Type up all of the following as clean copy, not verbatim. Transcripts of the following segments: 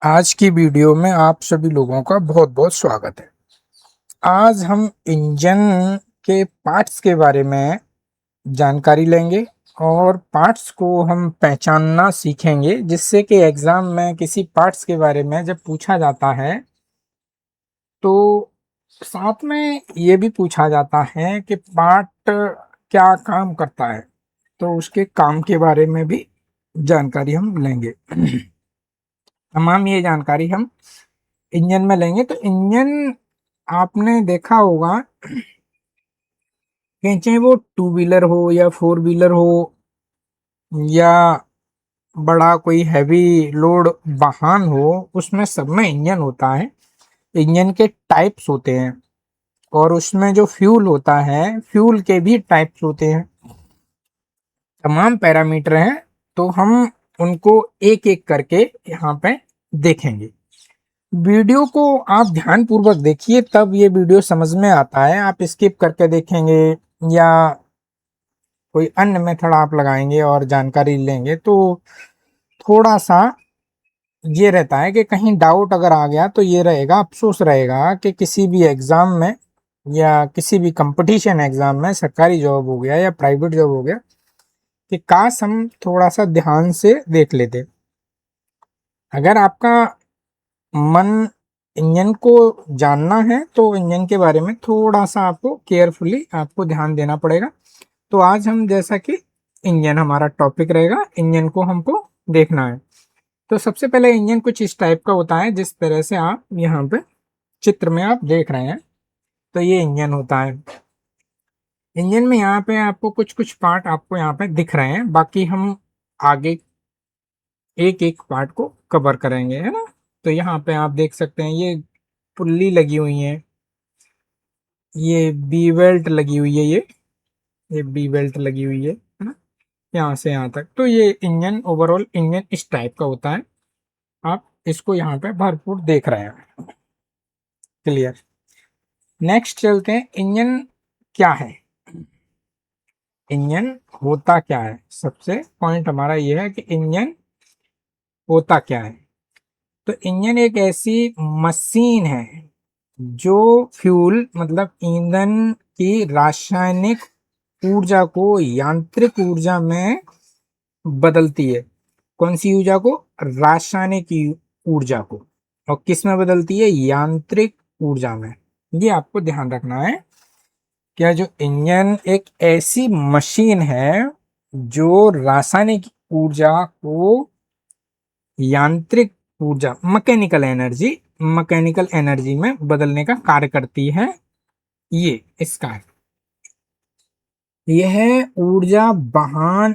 आज की वीडियो में आप सभी लोगों का बहुत बहुत स्वागत है। आज हम इंजन के पार्ट्स के बारे में जानकारी लेंगे और पार्ट्स को हम पहचानना सीखेंगे, जिससे कि एग्जाम में किसी पार्ट्स के बारे में जब पूछा जाता है तो साथ में ये भी पूछा जाता है कि पार्ट क्या काम करता है, तो उसके काम के बारे में भी जानकारी हम लेंगे। तमाम ये जानकारी हम इंजन में लेंगे। तो इंजन आपने देखा होगा कि चाहे वो टू व्हीलर हो या फोर व्हीलर हो या बड़ा कोई हैवी लोड वाहन हो, उसमें सब में इंजन होता है। इंजन के टाइप्स होते हैं और उसमें जो फ्यूल होता है, फ्यूल के भी टाइप्स होते हैं। तमाम पैरामीटर हैं, तो हम उनको एक एक करके यहाँ पे देखेंगे। वीडियो को आप ध्यान पूर्वक देखिए, तब ये वीडियो समझ में आता है। आप स्किप करके देखेंगे या कोई अन्य मेथड आप लगाएंगे और जानकारी लेंगे तो थोड़ा सा ये रहता है कि कहीं डाउट अगर आ गया तो ये रहेगा, अफसोस रहेगा कि किसी भी एग्जाम में या किसी भी कंपटीशन एग्जाम में, सरकारी जॉब हो गया या प्राइवेट जॉब हो गया, कि काश हम थोड़ा सा ध्यान से देख लेते। अगर आपका मन इंजन को जानना है तो इंजन के बारे में थोड़ा सा आपको केयरफुली आपको ध्यान देना पड़ेगा। तो आज हम, जैसा कि इंजन हमारा टॉपिक रहेगा, इंजन को हमको देखना है। तो सबसे पहले इंजन कुछ इस टाइप का होता है, जिस तरह से आप यहाँ पे चित्र में आप देख रहे हैं। तो ये इंजन होता है। इंजन में यहाँ पे आपको कुछ कुछ पार्ट आपको यहाँ पे दिख रहे हैं, बाकी हम आगे एक एक पार्ट को कवर करेंगे, है ना। तो यहाँ पे आप देख सकते हैं ये पुल्ली लगी हुई है, ये बी बेल्ट लगी हुई है, ये बी बेल्ट लगी हुई है ना, यहाँ से यहाँ तक। तो ये इंजन, ओवरऑल इंजन इस टाइप का होता है। आप इसको यहाँ पे भरपूर देख रहे हैं। क्लियर। नेक्स्ट चलते हैं, इंजन क्या है। इंजन होता क्या है, सबसे पॉइंट हमारा ये है कि इंजन होता क्या है। तो इंजन एक ऐसी मशीन है जो फ्यूल मतलब ईंधन की रासायनिक ऊर्जा को यांत्रिक ऊर्जा में बदलती है। कौन सी ऊर्जा को? रासायनिक ऊर्जा को। और किस में बदलती है? यांत्रिक ऊर्जा में। ये आपको ध्यान रखना है। क्या जो इंजन एक ऐसी मशीन है जो रासायनिक ऊर्जा को यांत्रिक ऊर्जा, मैकेनिकल एनर्जी में बदलने का कार्य करती है। ये इसका है। यह ऊर्जा वाहन,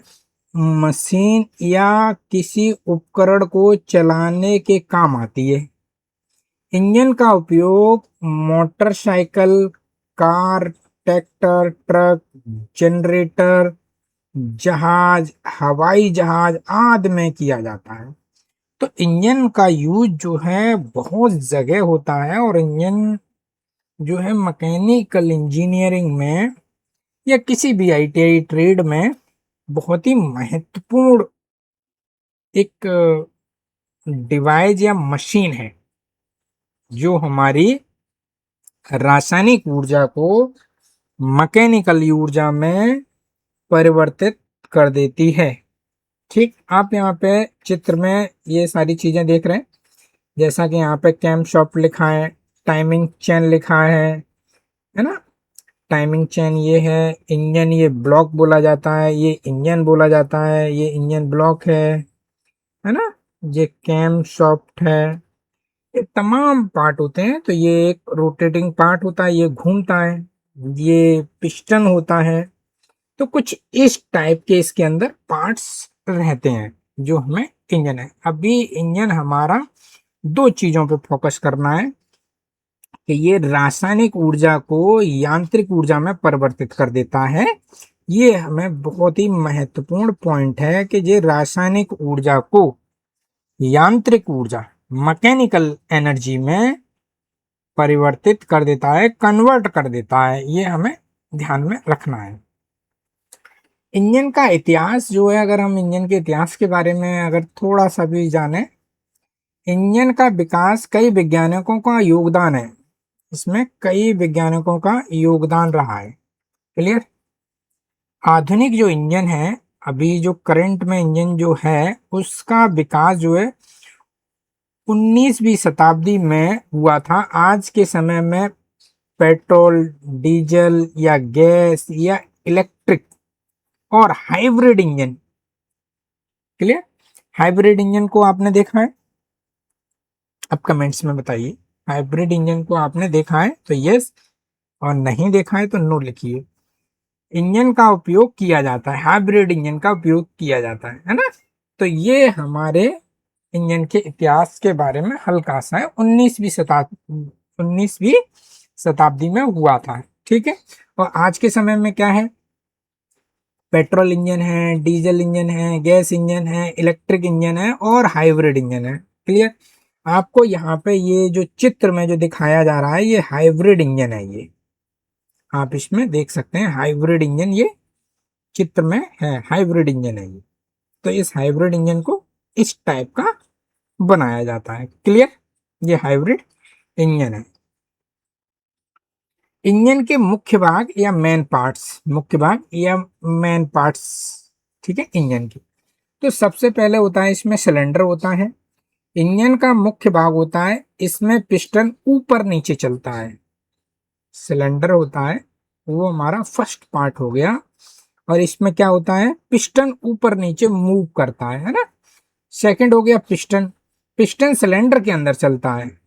मशीन या किसी उपकरण को चलाने के काम आती है। इंजन का उपयोग motorcycle, car, tractor, truck, generator, जहाज, हवाई जहाज आदि में किया जाता है। तो इंजन का यूज जो है बहुत जगह होता है, और इंजन जो है मैकेनिकल इंजीनियरिंग में या किसी भी आईटीआई ट्रेड में बहुत ही महत्वपूर्ण एक डिवाइस या मशीन है, जो हमारी रासायनिक ऊर्जा को मैकेनिकल ऊर्जा में परिवर्तित कर देती है। ठीक, आप यहाँ पे चित्र में ये सारी चीजें देख रहे हैं, जैसा कि यहाँ पे कैम शॉफ्ट लिखा है, टाइमिंग चेन लिखा है ना। टाइमिंग चेन ये है, इंजन ये ब्लॉक बोला जाता है, ये इंजन बोला जाता है, ये इंजन ब्लॉक है ना। ये कैम शॉफ्ट है। ये तमाम पार्ट होते हैं। तो ये एक रोटेटिंग पार्ट होता है, ये घूमता है। ये पिस्टन होता है। तो कुछ इस टाइप के इसके अंदर पार्ट्स रहते हैं जो हमें इंजन है। अभी इंजन हमारा दो चीजों पे फोकस करना है कि ये रासायनिक ऊर्जा को यांत्रिक ऊर्जा में परिवर्तित कर देता है। ये हमें बहुत ही महत्वपूर्ण पॉइंट है कि ये रासायनिक ऊर्जा को यांत्रिक ऊर्जा, मैकेनिकल एनर्जी में परिवर्तित कर देता है, कन्वर्ट कर देता है। ये हमें ध्यान में रखना है। इंजन का इतिहास जो है, अगर हम इंजन के इतिहास के बारे में अगर थोड़ा सा भी जाने इंजन का विकास कई वैज्ञानिकों का योगदान है, इसमें कई वैज्ञानिकों का योगदान रहा है। क्लियर। आधुनिक जो इंजन है, अभी जो करंट में इंजन जो है उसका विकास जो है 19वीं शताब्दी में हुआ था। आज के समय में पेट्रोल, डीजल या गैस या इलेक्ट्रिक और hybrid engine. Clear. Hybrid engine को आपने देखा है? अब कमेंट्स में बताइए, हाइब्रिड इंजन को आपने देखा है तो यस, और नहीं देखा है तो नो लिखिए। इंजन का उपयोग किया जाता है, हाइब्रिड इंजन का उपयोग किया जाता है ना। तो ये हमारे इंजन के इतिहास के बारे में हल्का सा है। 19वीं शताब्दी में हुआ था। ठीक है। और आज के समय में क्या है? पेट्रोल इंजन है, डीजल इंजन है, गैस इंजन है, इलेक्ट्रिक इंजन है और हाइब्रिड इंजन है। क्लियर। आपको यहाँ पे ये जो चित्र में जो दिखाया जा रहा है ये हाइब्रिड इंजन है। ये आप इसमें देख सकते हैं हाइब्रिड इंजन, ये चित्र में है हाइब्रिड इंजन है ये। तो इस हाइब्रिड इंजन को इस टाइप का बनाया जाता है। क्लियर। ये हाइब्रिड इंजन है। इंजन के मुख्य भाग या मेन पार्ट्स, मुख्य भाग या मेन पार्ट्स, ठीक है, इंजन की। तो सबसे पहले होता है इसमें सिलेंडर होता है। इंजन का मुख्य भाग होता है, इसमें पिस्टन ऊपर नीचे चलता है। सिलेंडर होता है वो हमारा फर्स्ट पार्ट हो गया, और इसमें क्या होता है? पिस्टन ऊपर नीचे मूव करता है ना। सेकंड हो गया पिस्टन। पिस्टन सिलेंडर के अंदर चलता है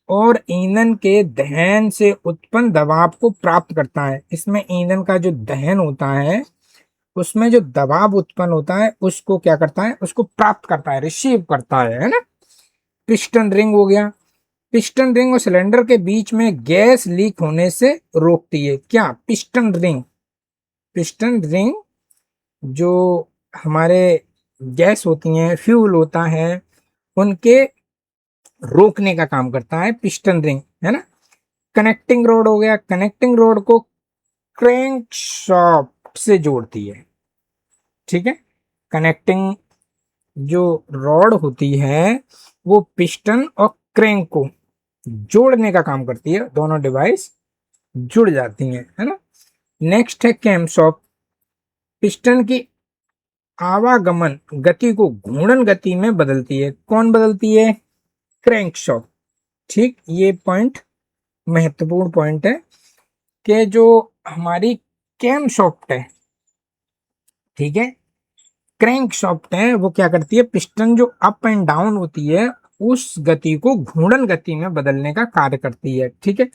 और ईंधन के दहन से उत्पन्न दबाव को प्राप्त करता है। इसमें ईंधन का जो दहन होता है उसमें जो दबाव उत्पन्न होता है उसको क्या करता है? उसको प्राप्त करता है, रिसीव करता है ना। पिस्टन रिंग हो गया। पिस्टन रिंग और सिलेंडर के बीच में गैस लीक होने से रोकती है। क्या? Piston ring. पिस्टन रिंग जो हमारे गैस होती हैं, फ्यूल होता है, उनके रोकने का काम करता है पिस्टन रिंग, है ना। कनेक्टिंग रोड हो गया। कनेक्टिंग रोड को क्रैंक शाफ्ट से जोड़ती है। ठीक है। कनेक्टिंग जो रॉड होती है वो पिस्टन और क्रैंक को जोड़ने का काम करती है, दोनों डिवाइस जुड़ जाती हैं, है ना। नेक्स्ट है कैमशॉफ्ट। पिस्टन की आवागमन गति को घूर्णन गति में बदलती है। कौन बदलती है? क्रैंकशाफ्ट। ठीक, ये पॉइंट महत्वपूर्ण पॉइंट है कि जो हमारी कैमशॉफ्ट है, ठीक है, क्रैंकशाफ्ट है, वो क्या करती है? पिस्टन जो अप एंड डाउन होती है उस गति को घूर्णन गति में बदलने का कार्य करती है। ठीक है।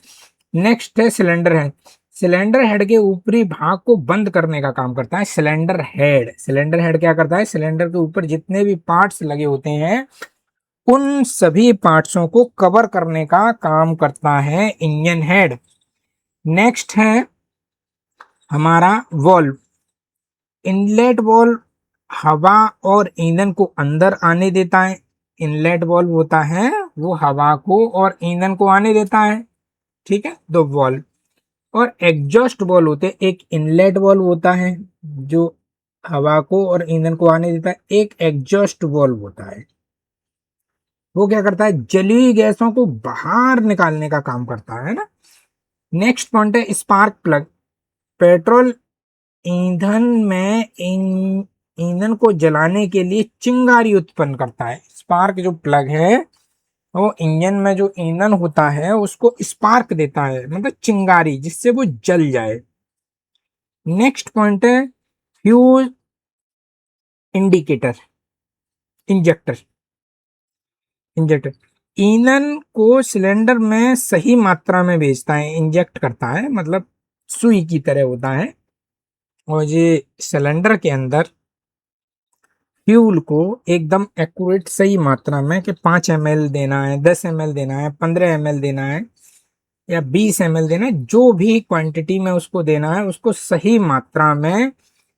नेक्स्ट है सिलेंडर हेड। सिलेंडर हेड के ऊपरी भाग को बंद करने का काम करता है सिलेंडर हेड। सिलेंडर हेड क्या करता है? सिलेंडर के ऊपर जितने भी पार्ट्स लगे होते हैं उन सभी पार्ट्सों को कवर करने का काम करता है इंजन हेड। नेक्स्ट है हमारा वॉल्व। इनलेट वॉल्व हवा और ईंधन को अंदर आने देता है। इनलेट वॉल्व होता है वो हवा को और ईंधन को आने देता है। ठीक है, दो वॉल्व। और एग्जॉस्ट वॉल्व होते हैं। एक इनलेट वॉल्व होता है जो हवा को और ईंधन को आने देता है, एक एग्जॉस्ट वॉल्व होता है वो क्या करता है? जली हुई गैसों को बाहर निकालने का काम करता है ना। नेक्स्ट पॉइंट है स्पार्क प्लग। पेट्रोल ईंधन में ईंधन को जलाने के लिए चिंगारी उत्पन्न करता है। स्पार्क जो प्लग है वो इंजन में जो ईंधन होता है उसको स्पार्क देता है, मतलब चिंगारी, जिससे वो जल जाए। नेक्स्ट पॉइंट है फ्यूल इंडिकेटर, इंजेक्टर। इंजेक्टर ईंधन को सिलेंडर में सही मात्रा में भेजता है, इंजेक्ट करता है, मतलब सुई की तरह होता है। और ये सिलेंडर के अंदर फ्यूल को एकदम एक्यूरेट सही मात्रा में कि 5 ml देना है, 10 ml देना है, 15 ml देना है या 20 ml देना है, जो भी क्वांटिटी में उसको देना है उसको सही मात्रा में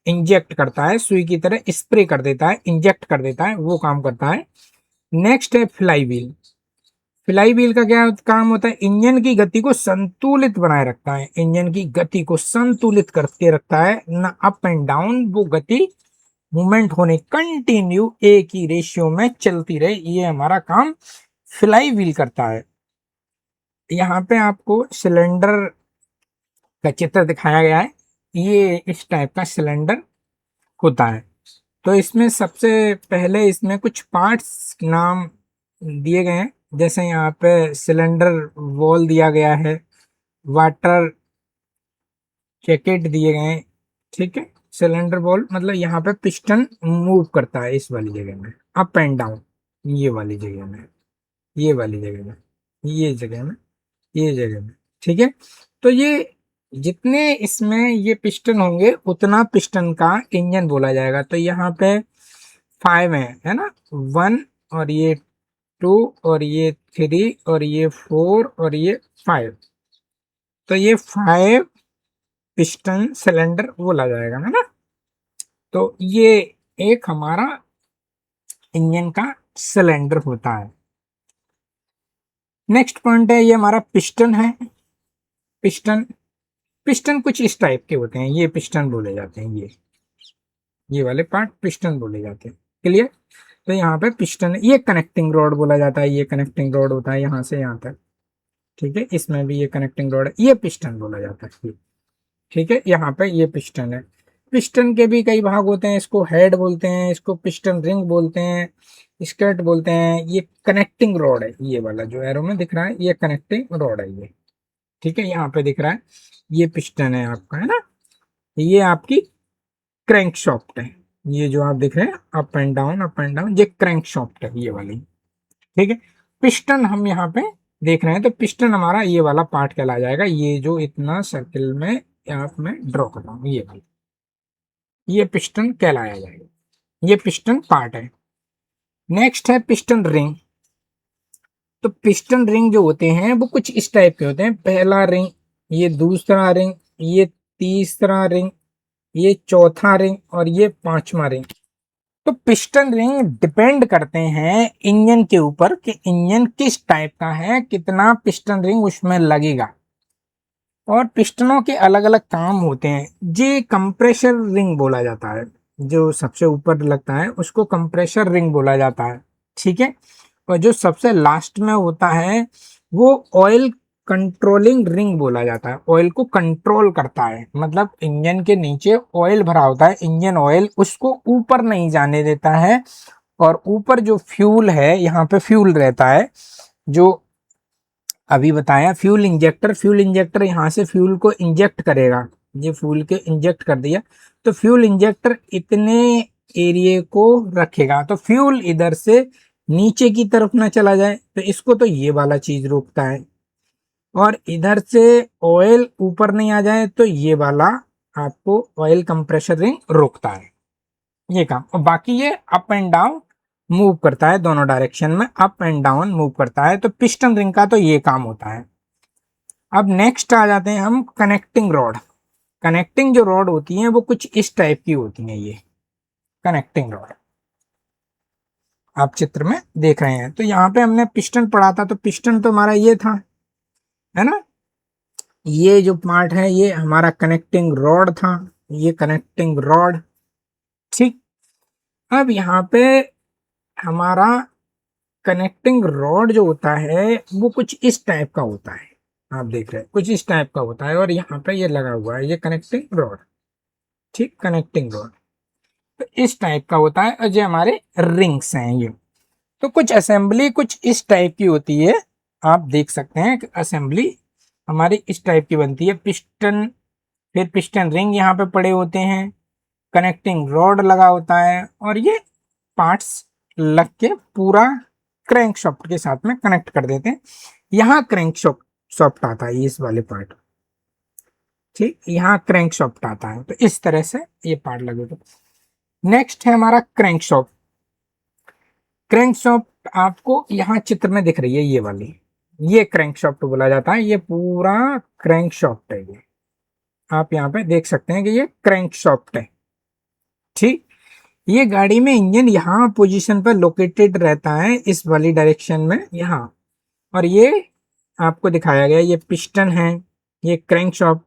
इंजेक्ट करता है, सुई की तरह स्प्रे कर देता है, इंजेक्ट कर देता है, वो काम करता है। नेक्स्ट है फ्लाई व्हील। फ्लाई व्हील का क्या काम होता है? इंजन की गति को संतुलित बनाए रखता है। इंजन की गति को संतुलित करके रखता है, ना अप एंड डाउन वो गति मूवमेंट होने कंटिन्यू एक ही रेशियो में चलती रहे, ये हमारा काम फ्लाई व्हील करता है। यहाँ पे आपको सिलेंडर का चित्र दिखाया गया है, ये इस टाइप का सिलेंडर होता है। तो इसमें सबसे पहले इसमें कुछ पार्ट्स नाम दिए गए हैं, जैसे यहाँ पे सिलेंडर वॉल दिया गया है, वाटर जैकेट दिए गए हैं, ठीक है। सिलेंडर वॉल मतलब यहाँ पे पिस्टन मूव करता है इस वाली जगह में, अप एंड डाउन, ये वाली जगह में, ये वाली जगह में, ये जगह में, ये जगह में, ठीक है। तो ये जितने इसमें ये पिस्टन होंगे उतना पिस्टन का इंजन बोला जाएगा। तो यहाँ पे 5 है ना, 1 और ये 2 और ये 3 और ये 4 और ये 5, तो ये 5 पिस्टन सिलेंडर बोला जाएगा, है ना। तो ये एक हमारा इंजन का सिलेंडर होता है। नेक्स्ट पॉइंट है, ये हमारा पिस्टन है। पिस्टन पिस्टन कुछ इस टाइप के होते हैं, ये पिस्टन बोले जाते हैं, ये वाले पार्ट पिस्टन बोले जाते हैं, क्लियर। तो यहाँ पे पिस्टन, ये कनेक्टिंग रॉड बोला जाता है, ये कनेक्टिंग रॉड होता है यहाँ से यहाँ तक, ठीक है। इसमें भी ये कनेक्टिंग रॉड है, ये पिस्टन बोला जाता है, ठीक है। यहाँ पे ये पिस्टन है। पिस्टन के भी कई भाग होते हैं, इसको हेड बोलते हैं, इसको पिस्टन रिंग बोलते हैं, स्कर्ट बोलते हैं। ये कनेक्टिंग रॉड है, ये वाला जो एरो में दिख रहा है ये कनेक्टिंग रॉड है ये, ठीक है। यहाँ पे दिख रहा है ये पिस्टन है आपका, है ना। ये आपकी क्रैंक शॉफ्ट है, ये जो आप दिख रहे हैं up and down up and down, ये क्रैंक शॉफ्ट है ये वाली, ठीक है। पिस्टन हम यहाँ पे देख रहे हैं, तो पिस्टन हमारा ये वाला पार्ट कहला जाएगा, ये जो इतना सर्किल में आप मैं ड्रॉ कर रहा हूँ, ये वाला, ये पिस्टन कहलाया जाएगा, ये पिस्टन पार्ट है। नेक्स्ट है पिस्टन रिंग। तो पिस्टन रिंग जो होते हैं वो कुछ इस टाइप के होते हैं, पहला रिंग, ये दूसरा रिंग, ये तीसरा रिंग, ये चौथा रिंग और ये पांचवा रिंग। तो पिस्टन रिंग डिपेंड करते हैं इंजन के ऊपर कि इंजन किस टाइप का है, कितना पिस्टन रिंग उसमें लगेगा। और पिस्टनों के अलग अलग काम होते हैं। ये कंप्रेशर रिंग बोला जाता है, जो सबसे ऊपर लगता है उसको कंप्रेशर रिंग बोला जाता है, ठीक है। और जो सबसे लास्ट में होता है वो ऑयल कंट्रोलिंग रिंग बोला जाता है, ऑयल को कंट्रोल करता है, मतलब इंजन के नीचे ऑयल भरा होता है, इंजन ऑयल, उसको ऊपर नहीं जाने देता है। और ऊपर जो फ्यूल है, यहाँ पे फ्यूल रहता है, जो अभी बताया फ्यूल इंजेक्टर, फ्यूल इंजेक्टर यहाँ से फ्यूल को इंजेक्ट करेगा, ये फ्यूल के इंजेक्ट कर दिया, तो फ्यूल इंजेक्टर इतने एरिया को रखेगा, तो फ्यूल इधर से नीचे की तरफ ना चला जाए, तो इसको तो ये वाला चीज रोकता है। और इधर से ऑयल ऊपर नहीं आ जाए, तो ये वाला आपको ऑयल कंप्रेशर रिंग रोकता है, ये काम। और बाकी ये अप एंड डाउन मूव करता है, दोनों डायरेक्शन में अप एंड डाउन मूव करता है। तो पिस्टन रिंग का तो ये काम होता है। अब नेक्स्ट आ जाते हैं हम कनेक्टिंग रॉड। कनेक्टिंग जो रॉड होती हैं वो कुछ इस टाइप की होती हैं, ये कनेक्टिंग रॉड आप चित्र में देख रहे हैं। तो यहाँ पे हमने पिस्टन पढ़ा था, तो पिस्टन तो हमारा ये था, है ना। ये जो पार्ट है ये हमारा कनेक्टिंग रॉड था, ये कनेक्टिंग रॉड, ठीक। अब यहाँ पे हमारा कनेक्टिंग रॉड जो होता है वो कुछ इस टाइप का होता है, आप देख रहे हैं कुछ इस टाइप का होता है, और यहाँ पे ये लगा हुआ है ये कनेक्टिंग रॉड, ठीक, कनेक्टिंग रॉड तो इस टाइप का होता है। और ये हमारे रिंग्स हैं ये। तो कुछ असेंबली कुछ इस टाइप की होती है, आप देख सकते हैं कि असेंबली हमारी इस टाइप की बनती है। पिस्टन, फिर पिस्टन रिंग यहाँ पे पड़े होते हैं, कनेक्टिंग रॉड लगा होता है, और ये पार्ट्स लग के पूरा क्रैंक शाफ्ट के साथ में कनेक्ट कर देते हैं। यहाँ क्रैंक शाफ्ट आता है, इस वाले पार्ट, ठीक, यहाँ क्रैंक शाफ्ट आता है। तो इस तरह से ये पार्ट लगे थे। नेक्स्ट है हमारा क्रैंक शाफ्ट। क्रैंक शाफ्ट आपको यहाँ चित्र में दिख रही है ये वाली, ये क्रैंक शाफ्ट बोला जाता है, ये पूरा क्रैंक शाफ्ट है ये, आप यहाँ पे देख सकते हैं कि ये क्रैंक शाफ्ट है, ठीक। ये गाड़ी में इंजन यहाँ पोजीशन पर लोकेटेड रहता है, इस वाली डायरेक्शन में यहाँ, और ये आपको दिखाया गया ये पिस्टन है, ये क्रैंक शाफ्ट,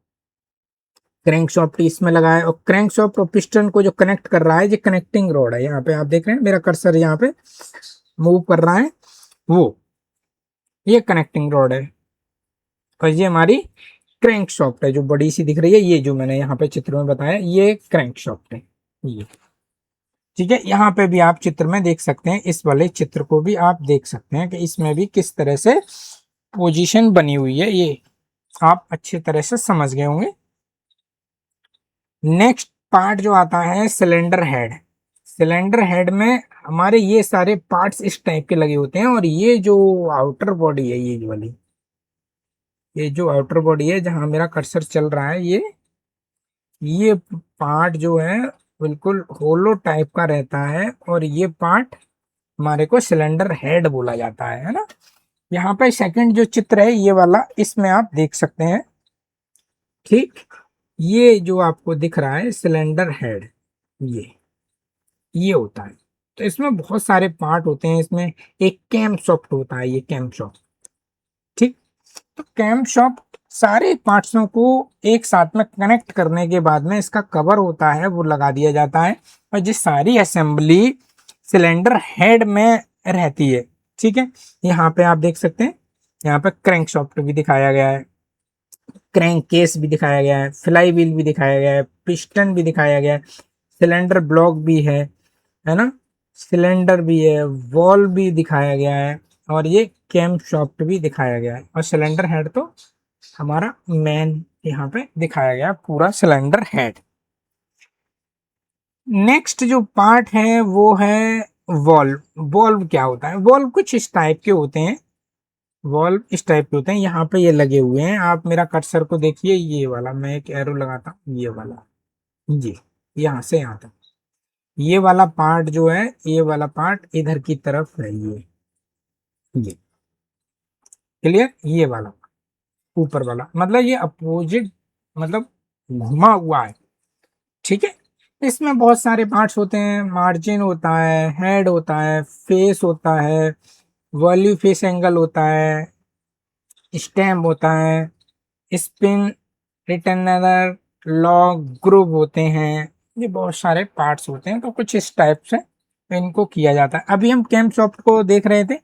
क्रैंकशाफ्ट इसमें लगा है, और क्रैंकशाफ्ट और पिस्टन को जो कनेक्ट कर रहा है ये कनेक्टिंग रॉड है। यहाँ पे आप देख रहे हैं मेरा कर्सर यहाँ पे मूव कर रहा है, वो ये कनेक्टिंग रॉड है। और ये हमारी क्रैंकशाफ्ट है जो बड़ी सी दिख रही है, ये जो मैंने यहाँ पे चित्र में बताया ये क्रैंकशाफ्ट है ये। ठीक है, यहाँ पे भी आप चित्र में देख सकते हैं, इस वाले चित्र को भी आप देख सकते हैं कि इसमें भी किस तरह से पोजीशन बनी हुई है, ये आप अच्छी तरह से समझ गए होंगे। नेक्स्ट पार्ट जो आता है सिलेंडर हेड। सिलेंडर हेड में हमारे ये सारे पार्ट्स इस टाइप के लगे होते हैं, और ये जो आउटर बॉडी है ये जो आउटर बॉडी है जहां मेरा कर्सर चल रहा है, ये पार्ट जो है बिल्कुल होलो टाइप का रहता है, और ये पार्ट हमारे को सिलेंडर हेड बोला जाता है ना। यहाँ पे सेकंड जो चित्र है ये वाला, इसमें आप देख सकते हैं, ठीक, ये जो आपको दिख रहा है सिलेंडर हेड, ये होता है। तो इसमें बहुत सारे पार्ट होते हैं, इसमें एक कैम सॉफ्ट होता है, ये कैम सॉफ्ट, ठीक। तो कैम सॉफ्ट सारे पार्ट्सों को एक साथ में कनेक्ट करने के बाद में इसका कवर होता है वो लगा दिया जाता है, और ये सारी असेंबली सिलेंडर हेड में रहती है। ठीक है, यहाँ पे आप देख सकते हैं, यहाँ पे क्रैंक सॉफ्ट भी दिखाया गया है, क्रैंक केस भी दिखाया गया है, फ्लाई व्हील भी दिखाया गया है, पिस्टन भी दिखाया गया है, सिलेंडर ब्लॉक भी है ना, सिलेंडर भी है, वॉल्व भी दिखाया गया है, और ये कैम शाफ्ट भी दिखाया गया है, और सिलेंडर हेड तो हमारा मेन यहाँ पे दिखाया गया पूरा सिलेंडर हेड। नेक्स्ट जो पार्ट है वो है वॉल्व। वॉल्व क्या होता है? वॉल्व कुछ इस टाइप के होते हैं, वॉल्व इस टाइप के होते हैं, यहाँ पे ये लगे हुए हैं, आप मेरा कर्सर को देखिए, ये वाला मैं एक एरो लगाता हूँ, ये वाला, ये यहाँ से यहाँ तक ये वाला पार्ट जो है, ये वाला पार्ट इधर की तरफ है, ये क्लियर, ये वाला ऊपर वाला, मतलब ये अपोजिट, मतलब घुमा हुआ है। ठीक है, इसमें बहुत सारे पार्ट्स होते हैं, मार्जिन होता है, हेड होता है, फेस होता है, वॉल्यू फेस एंगल होता है, स्टैम्प होता है, स्पिन रिटर्नर, लॉक, ग्रुप होते हैं, ये बहुत सारे पार्ट्स होते हैं। तो कुछ इस टाइप से इनको किया जाता है। अभी हम कैम सॉफ्ट को देख रहे थे,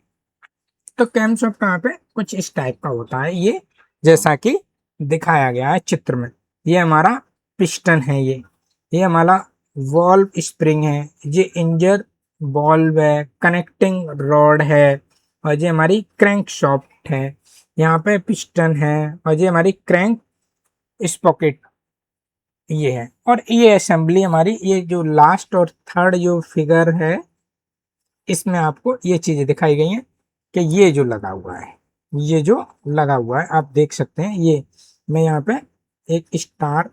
तो कैम सॉफ्ट कहाँ पे कुछ इस टाइप का होता है, ये जैसा कि दिखाया गया है चित्र में। ये हमारा पिस्टन है, ये हमारा वॉल्व स्प्रिंग है, ये इंजर बॉल्व है, कनेक्टिंग रॉड है, और ये हमारी क्रैंक शाफ्ट है, यहाँ पे पिस्टन है, और ये हमारी क्रैंक स्पॉकेट ये है। और ये असेंबली हमारी, ये जो लास्ट और थर्ड जो फिगर है इसमें आपको ये चीजें दिखाई गई हैं कि ये जो लगा हुआ है, ये जो लगा हुआ है आप देख सकते हैं, ये मैं यहाँ पे एक स्टार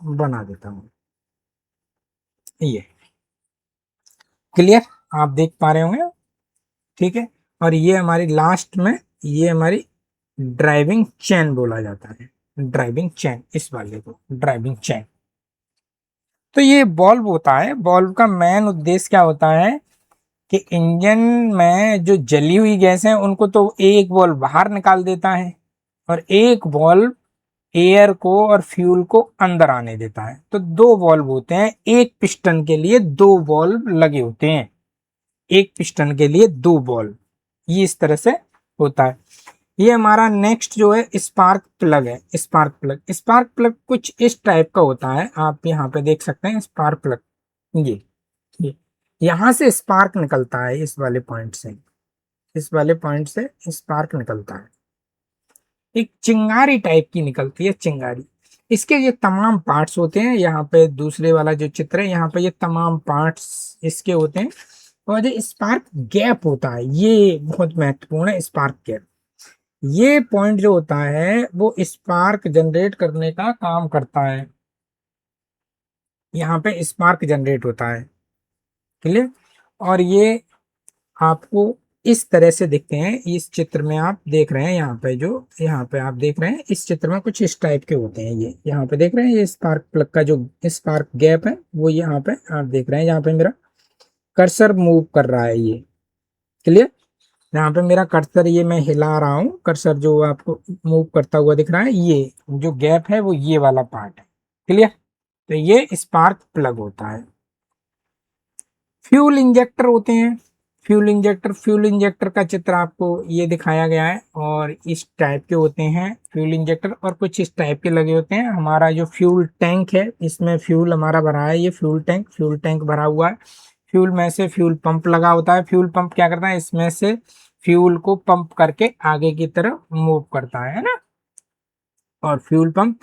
बना देता हूँ, ये क्लियर, आप देख पा रहे होंगे, ठीक है। और ये हमारी लास्ट में, ये हमारी ड्राइविंग चेन बोला जाता है, ड्राइविंग चेन, इस वाले को ड्राइविंग चेन। तो ये बॉल्व होता है, बॉल्व का मेन उद्देश्य क्या होता है कि इंजन में जो जली हुई गैस है उनको तो एक बॉल्व बाहर निकाल देता है, और एक बॉल्व एयर को और फ्यूल को अंदर आने देता है। तो दो बॉल्व होते हैं, एक पिस्टन के लिए दो बॉल्व लगे होते हैं, एक पिस्टन के लिए दो बॉल्व, ये इस तरह से होता है। ये हमारा नेक्स्ट जो है स्पार्क प्लग है, स्पार्क प्लग। स्पार्क प्लग कुछ इस टाइप का होता है, आप यहाँ पे देख सकते हैं स्पार्क प्लग, ये यहाँ से स्पार्क निकलता है, इस वाले पॉइंट से, इस वाले पॉइंट से स्पार्क निकलता है, एक चिंगारी टाइप की निकलती है, चिंगारी। इसके ये तमाम पार्ट्स होते हैं, यहाँ पे दूसरे वाला जो चित्र है यहाँ पे ये तमाम पार्ट्स इसके होते हैं। और जो स्पार्क गैप होता है ये बहुत महत्वपूर्ण है, स्पार्क गैप, ये पॉइंट जो होता है वो स्पार्क जनरेट करने का काम करता है, यहाँ पे स्पार्क जनरेट होता है, क्लियर। और ये आपको इस तरह से दिखते हैं, इस चित्र में आप देख रहे हैं, यहाँ पे जो यहाँ पे आप देख रहे हैं इस चित्र में कुछ इस टाइप के होते हैं, ये यहाँ पे देख रहे हैं, ये स्पार्क प्लग का जो स्पार्क गैप है वो यहाँ पे आप देख रहे हैं, यहाँ पे मेरा कर्सर मूव कर रहा है, ये क्लियर। यहाँ पे मेरा कर्सर ये मैं हिला रहा हूँ, कर्सर जो आपको मूव करता हुआ दिख रहा है, ये जो गैप है वो ये वाला पार्ट है। क्लियर? तो ये स्पार्क प्लग होता है। फ्यूल इंजेक्टर होते हैं। फ्यूल इंजेक्टर का चित्र आपको ये दिखाया गया है, और इस टाइप के होते हैं फ्यूल इंजेक्टर, और कुछ इस टाइप के लगे होते हैं। हमारा जो फ्यूल टैंक है, इसमें फ्यूल हमारा भरा है, ये फ्यूल टैंक भरा हुआ है। फ्यूल में से फ्यूल पंप लगा होता है। फ्यूल पंप क्या करता है, इसमें से फ्यूल को पंप करके आगे की तरफ मूव करता है ना। और फ्यूल पंप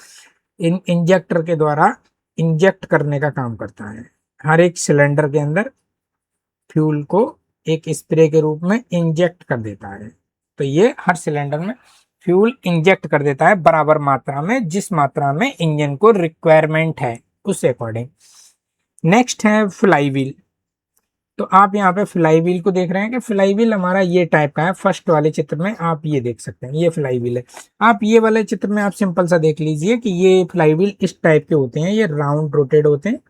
इन इंजेक्टर के द्वारा इंजेक्ट करने का काम करता है। हर एक सिलेंडर के अंदर फ्यूल को एक स्प्रे के रूप में इंजेक्ट कर देता है। तो ये हर सिलेंडर में फ्यूल इंजेक्ट कर देता है बराबर मात्रा में, जिस मात्रा में इंजन को रिक्वायरमेंट है उस अकॉर्डिंग। नेक्स्ट है फ्लाई व्हील। तो आप यहाँ पे फ्लाई व्हील को देख रहे हैं कि फ्लाई व्हील हमारा ये टाइप का है। फर्स्ट वाले चित्र में आप ये देख सकते हैं, ये फ्लाई व्हील है। आप ये वाले चित्र में आप सिंपल सा देख लीजिए कि ये फ्लाई व्हील इस टाइप के होते हैं, ये राउंड रोटेट होते हैं,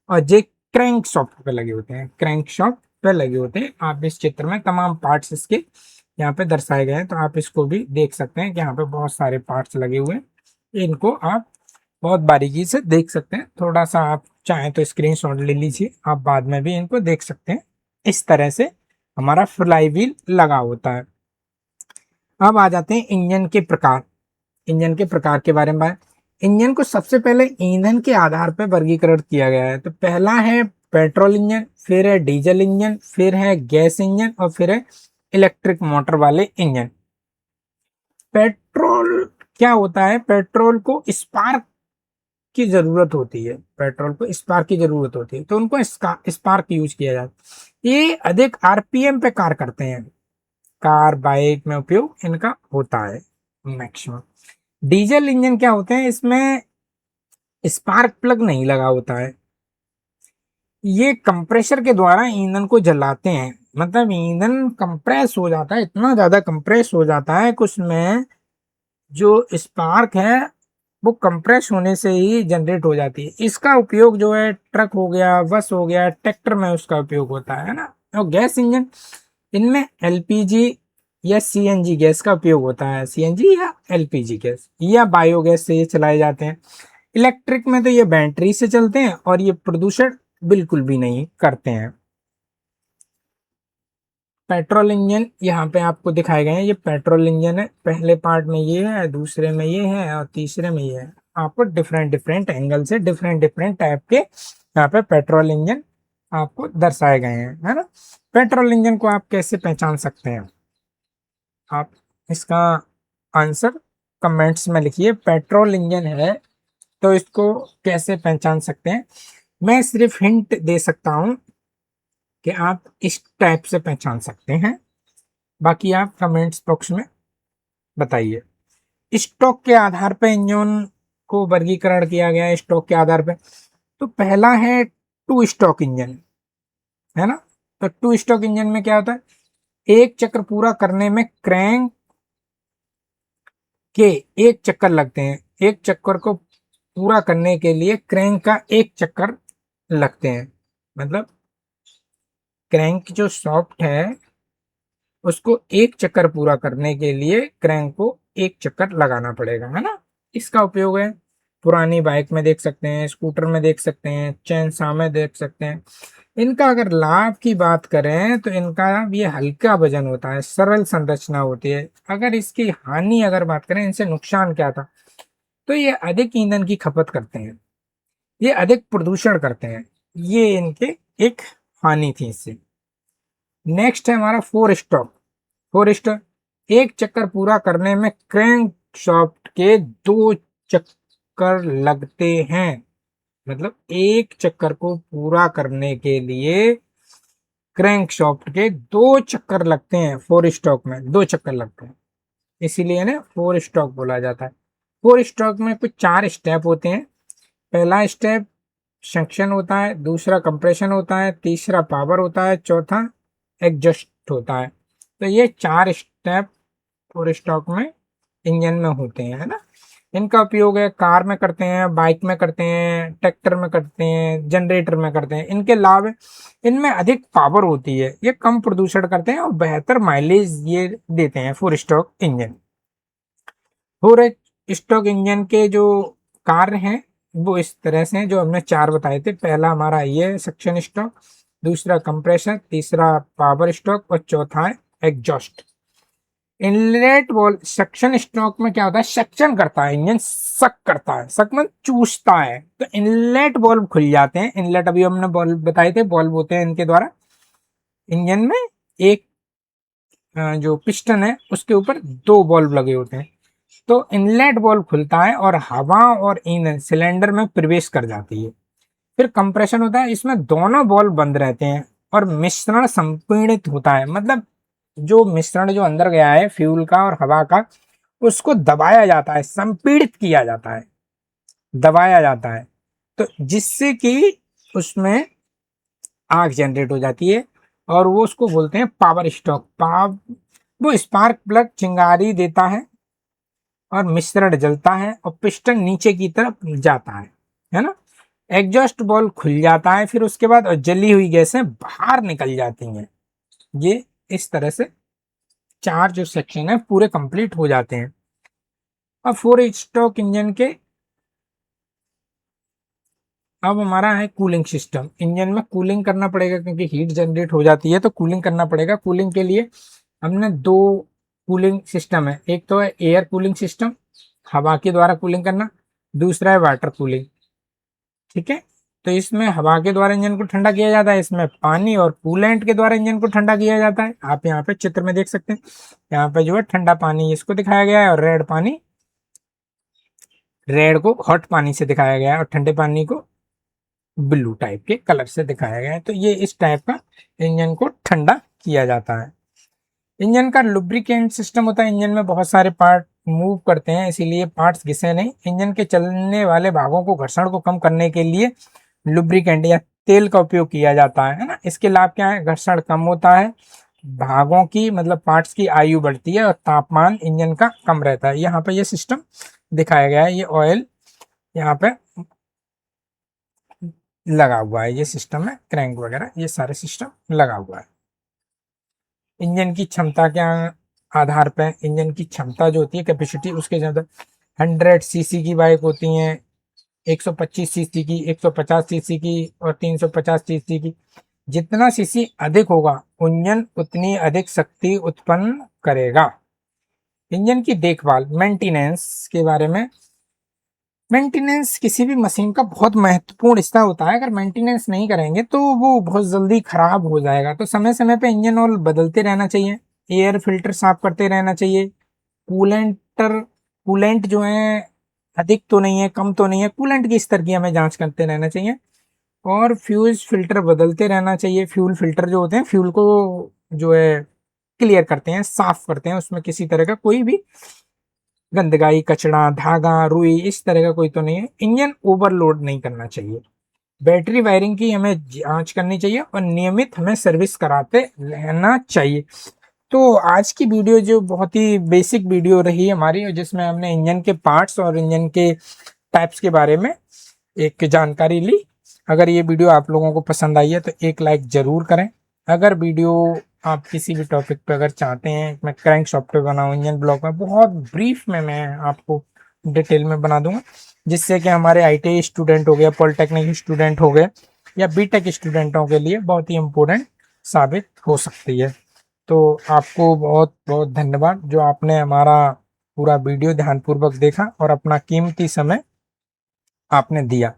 और ये क्रैंक शॉफ्ट पे लगे होते हैं, क्रैंक शॉफ्ट पे लगे होते हैं। आप इस चित्र में तमाम पार्ट्स इसके यहाँ पे दर्शाए गए हैं, तो आप इसको भी देख सकते हैं कि यहाँ पे बहुत सारे पार्ट्स लगे हुए हैं। इनको आप बहुत बारीकी से देख सकते हैं। थोड़ा सा आप चाहें तो स्क्रीनशॉट ले लीजिए, आप बाद में भी इनको देख सकते हैं। इस तरह से हमारा फ्लाई व्हील लगा होता है। अब आ जाते हैं इंजन के प्रकार। इंजन के प्रकार के बारे में बात। इंजन को सबसे पहले ईंधन के आधार पर वर्गीकरण किया गया है। तो पहला है पेट्रोल इंजन, फिर है डीजल इंजन, फिर है गैस इंजन, और फिर है इलेक्ट्रिक मोटर वाले इंजन। पेट्रोल क्या होता है, पेट्रोल को स्पार्क की जरूरत होती है, पेट्रोल को स्पार्क की जरूरत होती है, तो उनको स्पार्क यूज किया जाता है। ये अधिक आरपीएम पे कार करते हैं, कार बाइक में उपयोग इनका होता है मैक्सिमम। डीजल इंजन क्या होते हैं, इसमें स्पार्क प्लग नहीं लगा होता है। ये कंप्रेसर के द्वारा ईंधन को जलाते हैं, मतलब ईंधन कंप्रेस हो जाता है, इतना ज्यादा कंप्रेस हो जाता है कि उसमें जो स्पार्क है वो कंप्रेस होने से ही जनरेट हो जाती है। इसका उपयोग जो है ट्रक हो गया, बस हो गया, ट्रैक्टर में उसका उपयोग होता है ना। और गैस इंजन, इनमें एलपीजी या सीएनजी गैस का उपयोग होता है, सीएनजी या एलपीजी गैस या बायोगैस से ये चलाए जाते हैं। इलेक्ट्रिक में तो ये बैटरी से चलते हैं, और ये प्रदूषण बिल्कुल भी नहीं करते हैं। पेट्रोल इंजन यहाँ पे आपको दिखाए गए हैं, ये पेट्रोल इंजन है। पहले पार्ट में ये है, दूसरे में ये है, और तीसरे में ये है। आपको डिफरेंट डिफरेंट एंगल से डिफरेंट डिफरेंट टाइप के यहाँ पे पेट्रोल इंजन आपको दर्शाए गए हैं, है ना। पेट्रोल इंजन को आप कैसे पहचान सकते हैं, आप इसका आंसर कमेंट्स में लिखिए। पेट्रोल इंजन है तो इसको कैसे पहचान सकते हैं, मैं सिर्फ हिंट दे सकता हूं कि आप इस टाइप से पहचान सकते हैं, बाकी आप कमेंट्स बॉक्स में बताइए। स्टॉक के आधार पर इंजन को वर्गीकरण किया गया है, स्टॉक के आधार पर। तो पहला है टू स्टॉक इंजन, है ना। तो टू स्टॉक इंजन में क्या होता है, एक चक्र पूरा करने में क्रैंक के एक चक्कर लगते हैं। एक चक्कर को पूरा करने के लिए क्रैंक का एक चक्कर लगते हैं, मतलब क्रैंक जो सॉफ्ट है उसको एक चक्कर पूरा करने के लिए क्रैंक को एक चक्कर लगाना पड़ेगा, है ना। इसका उपयोग है पुरानी बाइक में देख सकते हैं, स्कूटर में देख सकते हैं, चैन सा में देख सकते हैं। इनका अगर लाभ की बात करें तो इनका ये हल्का वजन होता है, सरल संरचना होती है। अगर इसकी हानि अगर बात करें, इनसे नुकसान क्या था, तो ये अधिक ईंधन की खपत करते हैं, ये अधिक प्रदूषण करते हैं, ये इनके एक हानि थी इससे। नेक्स्ट है हमारा फोर स्टॉक। फोर स्टॉक, एक चक्कर पूरा करने में क्रैंक शाफ्ट के दो चक्कर लगते हैं, मतलब एक चक्कर को पूरा करने के लिए क्रैंक शाफ्ट के दो चक्कर लगते हैं। फोर स्टॉक में दो चक्कर लगते हैं, इसीलिए ना फोर स्टॉक बोला जाता है। फोर स्टॉक में कुछ चार स्टेप होते हैं। पहला स्टेप सक्शन होता है, दूसरा कंप्रेशन होता है, तीसरा पावर होता है, चौथा एग्जॉस्ट होता है। तो ये चार स्टेप फोर स्टॉक में इंजन में होते हैं, है ना। इनका उपयोग है कार में करते हैं, बाइक में करते हैं, ट्रैक्टर में करते हैं, जनरेटर में करते हैं। इनके लाभ है, इनमें अधिक पावर होती है, ये कम प्रदूषण करते हैं और बेहतर माइलेज ये देते हैं। Four stroke engine, four stroke engine के जो कार्य हैं वो इस तरह से हैं जो हमने चार बताए थे। पहला हमारा ये सक्शन स्ट्रोक, दूसरा कंप्रेसर, तीसरा पावर स्ट्रोक और चौथा है exhaust. Inlet valve suction stroke में क्या होता है, सक्शन करता है इंजन, सक करता है, सक में चूसता है, तो इनलेट वॉल्व खुल जाते हैं। इनलेट अभी हमने वॉल्व बताए थे, वॉल्व होते हैं इनके द्वारा इंजन में एक जो पिस्टन है उसके ऊपर दो वॉल्व लगे होते हैं, तो इनलेट वॉल्व खुलता है और हवा और ईंधन सिलेंडर में प्रवेश कर जाती है। फिर कंप्रेशन होता है, इसमें दोनों वॉल्व बंद रहते हैं और मिश्रण संपीड़ित होता है, मतलब जो मिश्रण जो अंदर गया है फ्यूल का और हवा का, उसको दबाया जाता है, संपीड़ित किया जाता है, दबाया जाता है, तो जिससे कि उसमें आग जनरेट हो जाती है और वो उसको बोलते हैं पावर स्ट्रोक। वो स्पार्क प्लग चिंगारी देता है और मिश्रण जलता है और पिस्टन नीचे की तरफ जाता है ना। एग्जॉस्ट बॉल खुल जाता है फिर उसके बाद, और जली हुई गैसें बाहर निकल जाती हैं। ये इस तरह से चार जो सेक्शन है पूरे कंप्लीट हो जाते हैं। अब फोर स्ट्रोक इंजन के अब हमारा है कूलिंग सिस्टम। इंजन में कूलिंग करना पड़ेगा क्योंकि हीट जनरेट हो जाती है, तो कूलिंग करना पड़ेगा। कूलिंग के लिए हमने दो कूलिंग सिस्टम है, एक तो है एयर कूलिंग सिस्टम, हवा के द्वारा कूलिंग करना, दूसरा है वाटर कूलिंग। ठीक है, तो इसमें हवा के द्वारा इंजन को ठंडा किया जाता है, इसमें पानी और कूलेंट के द्वारा इंजन को ठंडा किया जाता है। आप यहाँ पे चित्र में देख सकते हैं, यहाँ पे जो है ठंडा पानी इसको दिखाया गया है और रेड पानी, रेड को हॉट पानी से दिखाया गया है और ठंडे पानी को ब्लू टाइप के कलर से दिखाया गया है। तो ये इस टाइप का इंजन को ठंडा किया जाता है। इंजन का लुब्रिकेंट सिस्टम होता है, इंजन में बहुत सारे पार्ट मूव करते हैं इसीलिए पार्ट्स घिसे नहीं। इंजन के चलने वाले भागों को घर्षण को कम करने के लिए लुब्रिकेंट या तेल का उपयोग किया जाता है ना। इसके लाभ क्या है, घर्षण कम होता है, भागों की मतलब पार्ट्स की आयु बढ़ती है और तापमान इंजन का कम रहता है। यहाँ पे ये सिस्टम दिखाया गया है, ये ऑयल यहाँ पे लगा हुआ है, ये सिस्टम है, क्रैंक वगैरह ये सारे सिस्टम लगा हुआ है। इंजन की क्षमता के आधार पर इंजन की क्षमता जो होती है कैपेसिटी, उसके ज्यादा 100 सीसी की बाइक होती हैं, 125 सीसी की, 150 सीसी की और 350 सीसी की। जितना सीसी अधिक होगा इंजन उतनी अधिक शक्ति उत्पन्न करेगा। इंजन की देखभाल मेंटेनेंस के बारे में, मेंटेनेंस किसी भी मशीन का बहुत महत्वपूर्ण हिस्सा होता है। अगर मेंटेनेंस नहीं करेंगे तो वो बहुत जल्दी खराब हो जाएगा, तो समय समय पे इंजन ऑयल बदलते रहना चाहिए, एयर फिल्टर साफ करते रहना चाहिए, कूलेंट जो है अधिक तो नहीं है, कम तो नहीं है, कूलेंट की स्तर की हमें जांच करते रहना चाहिए और फ्यूज फिल्टर बदलते रहना चाहिए। फ्यूल फिल्टर जो होते हैं फ्यूल को जो है क्लियर करते हैं, साफ करते हैं, उसमें किसी तरह का कोई भी गंदगाई, कचड़ा, धागा, रुई इस तरह का कोई तो नहीं है। इंजन ओवरलोड नहीं करना चाहिए। बैटरी वायरिंग की हमें जांच करनी चाहिए और नियमित हमें सर्विस कराते रहना चाहिए। तो आज की वीडियो जो बहुत ही बेसिक वीडियो रही हमारी, जिसमें हमने इंजन के पार्ट्स और इंजन के टाइप्स के बारे में एक जानकारी ली। अगर ये वीडियो आप लोगों को पसंद आई है तो एक लाइक जरूर करें। अगर वीडियो आप किसी भी टॉपिक पे अगर चाहते हैं मैं क्रैंक सॉफ्टवेयर बनाऊं इंजन ब्लॉक में, बहुत ब्रीफ में मैं आपको डिटेल में बना दूंगा, जिससे कि हमारे आईटीआई स्टूडेंट हो गए, पॉलिटेक्निक स्टूडेंट हो गए या बीटेक स्टूडेंटों के लिए बहुत ही इम्पोर्टेंट साबित हो सकती है। तो आपको बहुत बहुत धन्यवाद जो आपने हमारा पूरा वीडियो ध्यानपूर्वक देखा और अपना कीमती समय आपने दिया।